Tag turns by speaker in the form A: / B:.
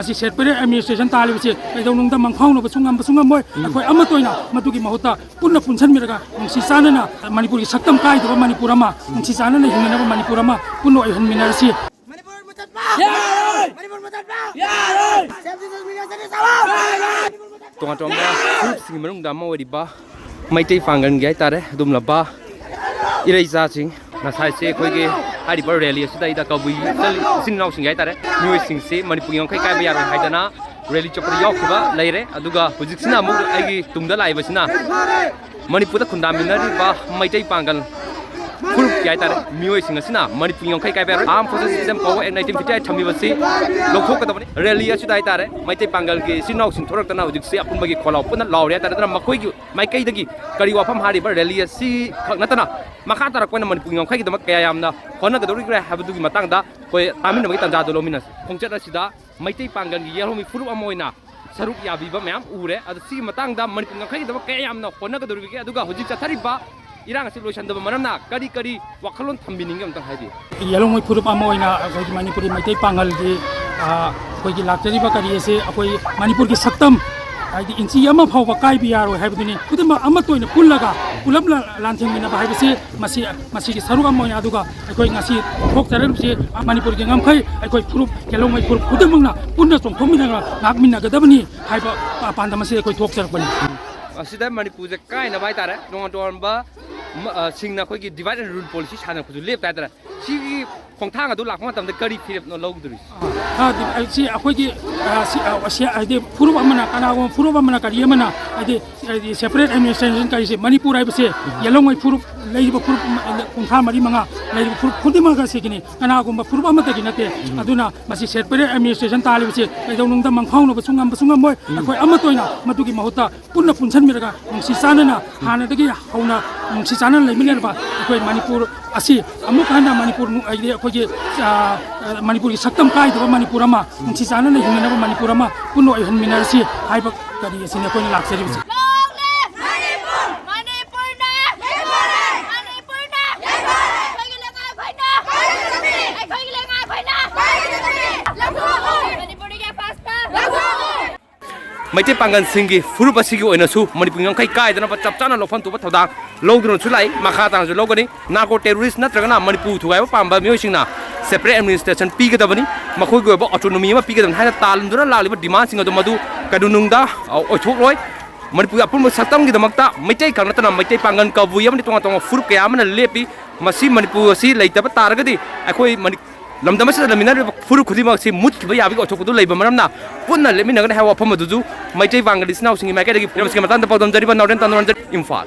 A: ꯑꯁꯤ ꯁꯦꯠꯄꯔꯦ ꯑꯦꯗꯃꯤꯅꯤꯁꯇ꯭ꯔꯦꯁꯟ ꯇꯥꯜꯂꯤꯕꯁꯤ ꯀꯩꯗꯧꯅꯨꯡꯗ ꯃꯪꯐꯥꯎꯅꯕ ꯁꯨꯡꯉꯝꯕ ꯑꯩꯈꯣꯏ ꯑꯃꯠꯇ ꯃꯗꯨꯒꯤ ꯃꯍꯨꯠꯇ ꯄꯨꯟꯅ ꯄꯨꯟꯁꯤꯟꯕꯤꯔꯒ ꯅꯨꯡꯁꯤ ꯆꯥꯟꯅꯅ ꯃꯅꯤꯄꯨꯔꯒꯤ ꯁꯛꯇꯝ ꯀꯥꯏꯗꯕ ꯃꯅꯤꯄꯨꯔ ꯑꯃ ꯅꯨꯡꯁꯤ ꯆꯥꯟꯅꯅ ꯍꯤꯡꯃꯤꯟꯅꯕ ꯃꯅꯤꯄꯨꯔ ꯑꯃ ꯄꯨꯟꯅ ꯑꯣꯏꯍꯟꯃꯤꯟꯅꯔꯁꯤ
B: ꯇꯣꯉꯥꯟ ꯇꯣꯉꯥꯟꯕ ꯐꯨꯔꯨꯞꯁꯤꯡꯒꯤ ꯃꯅꯨꯡꯗ ꯑꯃ ꯑꯣꯏꯔꯤꯕ ꯃꯩꯇꯩ ꯄꯥꯡꯒꯜꯒꯤ ꯍꯥꯏꯇꯥꯔꯦ ꯑꯗꯨꯝꯂꯕ ꯏꯔꯩꯆꯥꯁꯤꯡ ꯉꯁꯥꯏꯁꯦ ꯑꯩꯈꯣꯏꯒꯤ ꯍꯥꯏꯔꯤꯕ ꯔꯦꯂꯤ ꯑꯁꯤꯗ ꯏꯀꯥꯏꯕꯤꯌꯨ ꯏꯆꯤꯟ ꯏꯅꯥꯎꯁꯤꯡ ꯍꯥꯏꯇꯥꯔꯦ ꯃꯤꯑꯣꯏꯁꯤꯡꯁꯤ ꯃꯅꯤꯄꯨꯔꯒꯤ ꯉꯝꯈꯩ ꯀꯥꯏꯕ ꯌꯥꯔꯣꯏ ꯍꯥꯏꯗꯅ ꯔꯦꯂꯤ ꯆꯠꯄꯗ ꯌꯥꯎꯈꯤꯕ ꯂꯩꯔꯦ ꯑꯗꯨꯒ ꯍꯧꯖꯤꯛꯁꯤꯅ ꯑꯃꯨꯛ ꯑꯩꯒꯤ ꯇꯨꯡꯗ ꯂꯥꯛꯏꯕꯁꯤꯅ ꯃꯅꯤꯄꯨꯔꯗ ꯈꯨꯟꯗꯥꯃꯤꯟꯅꯔꯤꯕ ꯃꯩꯇꯩ ꯄꯥꯡꯒꯜ ꯐꯨꯔꯨꯞꯀꯤ ꯍꯥꯏꯇꯥꯔꯦ ꯃꯤꯑꯣꯏꯁꯤꯡ ꯑꯁꯤꯅ ꯃꯅꯤꯄꯨꯔꯒꯤ ꯉꯝꯈꯩ ꯀꯥꯏꯕ ꯌꯥꯔꯣꯏ ꯑꯥꯔꯝ ꯐꯣꯔꯁꯦꯁ ꯁꯤꯁꯇꯦꯝ ꯄꯥꯋꯔ ꯑꯦꯛ 1958 ꯊꯝꯃꯤꯕꯁꯤ ꯂꯧꯊꯣꯛꯀꯗꯕꯅꯤ ꯔꯦꯂꯤ ꯑꯁꯤꯗ ꯍꯥꯏꯇꯥꯔꯦ ꯃꯩꯇꯩ ꯄꯥꯡꯒꯜꯒꯤ ꯏꯆꯤꯟ ꯏꯅꯥꯎꯁꯤꯡ ꯊꯣꯔꯛꯇꯅ ꯍꯧꯖꯤꯛꯁꯤ ꯑꯄꯨꯟꯕꯒꯤ ꯈꯣꯜꯂꯥꯎ ꯄꯨꯟꯅ ꯂꯥꯎꯔꯦ ꯍꯥꯏꯇꯥꯔꯦ ꯑꯗꯨꯅ ꯃꯈꯣꯏꯒꯤ ꯃꯥꯏꯀꯩꯗꯒꯤ ꯀꯔꯤ ꯋꯥꯐꯝ ꯍꯥꯏꯔꯤꯕ ꯔꯦꯂꯤ ꯑꯁꯤ ꯈꯛ ꯅꯠꯇꯅ ꯃꯈꯥ ꯇꯥꯔꯛꯄꯅ ꯃꯅꯤꯄꯨꯔꯒꯤ ꯉꯝꯈꯩꯒꯤꯗꯃꯛ ꯀꯌꯥ ꯌꯥꯝꯅ ꯍꯣꯠꯅꯒꯗꯧꯔꯤꯕ꯭ꯔꯥ ꯍꯥꯏꯕꯗꯨꯒꯤ ꯃꯇꯥꯡꯗ ꯑꯩꯈꯣꯏ ꯇꯥꯃꯤꯟꯅꯕꯒꯤ ꯇꯥꯟꯖꯥꯗꯣ ꯂꯧꯃꯤꯟꯅꯁꯤ ꯈꯣꯡꯆꯠ ꯑꯁꯤꯗ ꯃꯩꯇꯩ ꯄꯥꯡꯒꯜꯒꯤ ꯌꯦꯜꯍꯧꯃꯤ ꯐꯨꯔꯨꯞ ꯑꯃ ꯑꯣꯏꯅ ꯁꯔꯨꯛ ꯌꯥꯕꯤꯕ ꯃꯌꯥꯝ ꯎꯔꯦ ꯑꯗꯣ ꯁꯤꯒꯤ ꯃꯇꯥꯡꯗ ꯃꯅꯤꯄꯨꯔ ꯉꯝꯈꯩꯒꯤꯗꯃꯛ ꯀꯌꯥ ꯌꯥꯝꯅ ꯍꯣꯠꯅꯒꯗꯧꯔꯤꯕꯒꯦ ꯑꯗꯨꯒ ꯍꯧꯖꯤꯛ ꯆꯠꯊꯔꯤꯕ ꯏꯔꯥꯡ ꯑꯁꯤ ꯂꯣꯏꯁꯤꯟꯗꯕ ꯃꯔꯝꯅ ꯀꯔꯤ ꯋꯥꯈꯜꯂꯣꯟ ꯊꯝꯕꯤꯅꯤꯡꯒꯦ ꯑꯝꯇꯪ ꯍꯥꯏꯕꯤꯌꯨ
A: ꯌꯦꯜꯍꯧꯉꯩ ꯐꯨꯔꯨꯞ ꯑꯃ ꯑꯣꯏꯅ ꯑꯩꯈꯣꯏꯒꯤ ꯃꯅꯤꯄꯨꯔꯤ ꯃꯩꯇꯩ ꯄꯥꯡꯒꯜꯒꯤ ꯑꯩꯈꯣꯏꯒꯤ ꯂꯥꯛꯆꯔꯤꯕ ꯀꯔꯤ ꯑꯁꯤ ꯑꯩꯈꯣꯏ ꯃꯅꯤꯄꯨꯔꯒꯤ ꯁꯛꯇꯝ ꯍꯥꯏꯗꯤ ꯏꯟꯆꯤ ꯑꯃ ꯐꯥꯎꯕ ꯀꯥꯏꯕ ꯌꯥꯔꯣꯏ ꯍꯥꯏꯕꯗꯨꯅꯤ ꯈꯨꯗꯤꯡꯃꯛ ꯑꯃꯠꯇ ꯑꯣꯏꯅ ꯄꯨꯜꯂꯒ ꯄꯨꯂꯞ ꯂꯥꯟꯊꯦꯡꯃꯤꯟꯅꯕ ꯍꯥꯏꯕꯁꯤ ꯃꯁꯤꯒꯤ ꯁꯔꯨꯛ ꯑꯃ ꯑꯣꯏꯅ ꯑꯗꯨꯒ ꯑꯩꯈꯣꯏ ꯉꯁꯤ ꯊꯣꯛꯆꯔꯤꯕꯁꯤ ꯃꯅꯤꯄꯨꯔꯒꯤ ꯉꯝꯈꯩ ꯑꯩꯈꯣꯏ ꯐꯨꯔꯨꯞ ꯌꯦꯜꯍꯧꯉꯩ ꯐꯨꯔꯨꯞ ꯈꯨꯗꯤꯡꯃꯛꯅ ꯄꯨꯟꯅ ꯆꯣꯡꯊꯣꯛꯃꯤꯟꯅꯔꯒ ꯉꯥꯛꯃꯤꯟꯅꯒꯗꯕꯅꯤ ꯍꯥꯏꯕ ꯄꯥꯟꯗꯝ ꯑꯁꯤ ꯑꯩꯈꯣꯏ ꯊꯣꯛꯆꯔꯛꯄꯅꯤ
B: ꯑꯁꯤꯗ ꯃꯅꯤꯄꯨꯔꯁꯦ ꯀꯥꯏꯅꯕ ꯍꯥꯏꯇꯥꯔꯦ ꯇꯣꯉꯥꯟ ꯇꯣꯉꯥꯟꯕ ꯁꯤꯡꯅ ꯑꯩꯈꯣꯏꯒꯤ ꯗꯤꯚꯥꯏꯠ ꯑꯦꯟ ꯔꯨꯜ ꯄꯣꯂꯤꯁꯤ ꯁꯥꯟꯅꯔꯛꯄꯁꯨ ꯂꯦꯞꯇ ꯍꯥꯏꯇꯥꯔꯦ ꯁꯤꯒꯤ ꯈꯣꯡꯊꯥꯡ ꯑꯗꯨ ꯂꯥꯛꯄ ꯃꯇꯝꯗ ꯀꯔꯤ ꯐꯤꯔꯦꯞꯅꯣ ꯂꯧꯒꯗꯧꯔꯤꯁꯤ
A: ꯁꯤ ꯑꯩꯈꯣꯏꯒꯤ ꯍꯥꯏꯗꯤ ꯐꯨꯔꯨꯞ ꯑꯃꯅ ꯀꯅꯥꯒꯨꯝꯕ ꯐꯨꯔꯨꯞ ꯑꯃꯅ ꯀꯔꯤ ꯑꯃꯅ ꯍꯥꯏꯗꯤ ꯁꯦꯄꯔꯦꯠ ꯑꯦꯗꯃꯤꯅꯤꯁꯇ꯭ꯔꯦꯁꯟ ꯀꯔꯤꯁꯦ ꯃꯅꯤꯄꯨꯔ ꯍꯥꯏꯕꯁꯦ ꯌꯦꯜꯍꯧꯉꯩ ꯐꯨꯔꯨꯞ ꯂꯩꯔꯤꯕ ꯐꯨꯔꯨꯞ 35 ꯂꯩꯔꯤꯕ ꯐꯨꯔꯨꯞ ꯈꯨꯗꯤꯡꯃꯛ ꯑꯁꯤꯒꯤꯅꯤ ꯀꯅꯥꯒꯨꯝꯕ ꯐꯨꯔꯨꯞ ꯑꯃꯠꯇꯒꯤ ꯅꯠꯇꯦ ꯑꯗꯨꯅ ꯃꯁꯤ ꯁꯦꯄꯔꯦꯠ ꯑꯦꯗꯃꯤꯅꯤꯁꯇ꯭ꯔꯦꯁꯟ ꯇꯥꯜꯂꯤꯕꯁꯤ ꯀꯩꯗꯧꯅꯨꯡꯗ ꯃꯪꯐꯥꯎꯅꯕ ꯁꯨꯡꯉꯝꯕꯣꯏ ꯑꯩꯈꯣꯏ ꯑꯃꯠꯇ ꯑꯣꯏꯅ ꯃꯗꯨꯒꯤ ꯃꯍꯨꯠꯇ ꯄꯨꯟꯅ ꯄꯨꯟꯁꯤꯟꯕꯤꯔꯒ ꯅꯨꯡꯁꯤ ꯆꯥꯟꯅꯅ ꯍꯥꯟꯅꯗꯒꯤ ꯍꯧꯅ ꯅꯨꯡꯁꯤ ꯆꯥꯟꯅꯅ ꯂꯩꯃꯤꯟꯅꯔꯕ ꯑꯩꯈꯣꯏ ꯃꯅꯤꯄꯨꯔ ꯑꯁꯤ ꯑꯃꯨꯛ ꯍꯟꯅ ꯃꯅꯤꯄꯨꯔ ꯍꯥꯏꯗꯤ ꯑꯩꯈꯣꯏꯒꯤ ꯃꯅꯤꯄꯨꯔꯒꯤ ꯁꯛꯇꯝ ꯀꯥꯏꯗꯕ ꯃꯅꯤꯄꯨꯔ ꯑꯃ ꯅꯨꯡꯁꯤ ꯆꯥꯟꯅꯅ ꯍꯤꯡꯃꯤꯟꯅꯕ ꯃꯅꯤꯄꯨꯔ ꯑꯃ ꯄꯨꯟꯅ ꯑꯣꯏꯍꯟꯃꯤꯟꯅꯔꯁꯤ ꯍꯥꯏꯕ ꯀꯔꯤ ꯑꯁꯤꯅꯤ ꯑꯩꯈꯣꯏꯅ ꯂꯥꯛꯆꯔꯤꯕꯁꯤ
B: ꯃꯩꯇꯩ ꯄꯥꯡꯒꯜꯁꯤꯡꯒꯤ ꯐꯨꯔꯨꯞ ꯑꯁꯤꯒꯤ ꯑꯣꯏꯅꯁꯨ ꯃꯅꯤꯄꯨꯔ ꯉꯝꯈꯩ ꯀꯥꯏꯗꯅꯕ ꯆꯞ ꯆꯥꯅ ꯂꯧꯐꯝ ꯊꯣꯛꯄ ꯊꯧꯗꯥꯡ ꯂꯧꯗꯨꯅꯁꯨ ꯂꯥꯛꯏ ꯃꯈꯥ ꯇꯥꯅꯁꯨ ꯂꯧꯒꯅꯤ ꯅꯥꯔꯀꯣ ꯇꯦꯔꯣꯔꯤꯁ ꯅꯠꯇ꯭ꯔꯒꯅ ꯃꯅꯤꯄꯨꯔ ꯊꯨꯒꯥꯏꯕ ꯄꯥꯝꯕ ꯃꯤꯑꯣꯏꯁꯤꯡꯅ ꯁꯦꯄꯔꯦꯠ ꯑꯦꯗꯃꯤꯅꯤꯁꯇ꯭ꯔꯦꯁꯟ ꯄꯤꯒꯗꯕꯅꯤ ꯃꯈꯣꯏꯒꯤ ꯑꯣꯏꯕ ꯑꯣꯇꯣꯅꯣꯃꯤ ꯑꯃ ꯄꯤꯒꯗꯕꯅꯤ ꯍꯥꯏꯅ ꯇꯥꯜꯗꯨꯅ ꯂꯥꯛꯂꯤꯕ ꯗꯤꯃꯥꯟꯁꯤꯡ ꯑꯗꯨ ꯃꯗꯨ ꯀꯩꯗꯧꯅꯨꯡꯗ ꯑꯣꯏꯊꯣꯛꯂꯣꯏ ꯃꯅꯤꯄꯨꯔꯒꯤ ꯑꯄꯨꯟꯕ ꯁꯛꯇꯝꯒꯤꯗꯃꯛꯇ ꯃꯩꯇꯩ ꯈꯛ ꯅꯠꯇꯅ ꯃꯩꯇꯩ ꯄꯥꯡꯒꯜ ꯀꯕꯨꯏ ꯑꯃꯗꯤ ꯇꯣꯉꯥꯟ ꯇꯣꯉꯥꯟꯕ ꯐꯨꯔꯨꯞ ꯀꯌꯥ ꯑꯃꯅ ꯂꯦꯞꯄꯤ ꯃꯁꯤ ꯃꯅꯤꯄꯨꯔ ꯑꯁꯤ ꯂꯩꯇꯕ ꯇꯥꯔꯒꯗꯤ ꯑꯩꯈꯣꯏ ꯂꯝꯗꯝ ꯑꯁꯤꯗ ꯂꯩꯃꯤꯟꯅꯔꯤꯕ ꯐꯨꯔꯨꯞ ꯈꯨꯗꯤꯡꯃꯛꯁꯤ ꯃꯨꯠꯈꯤꯕ ꯌꯥꯕꯒꯤ ꯑꯣꯏꯊꯣꯛꯄꯗꯨ ꯂꯩꯕ ꯃꯔꯝꯅ ꯄꯨꯟꯅ ꯂꯦꯞꯃꯤꯟꯅꯒꯅꯤ ꯍꯥꯏꯕ ꯋꯥꯐꯝ ꯑꯗꯨꯁꯨ ꯃꯩꯇꯩ ꯄꯥꯡꯒꯜ ꯏꯆꯤꯟ ꯏꯅꯥꯎꯁꯤꯡꯒꯤ ꯃꯥꯏꯀꯩꯗꯒꯤ ꯃꯇꯥꯡꯗ ꯄꯥꯎꯗꯝꯖꯔꯤꯕ ꯅꯥꯎꯔꯦꯟ ꯇꯥꯅꯣꯟꯖꯔꯤ ꯏꯝꯐꯥꯜ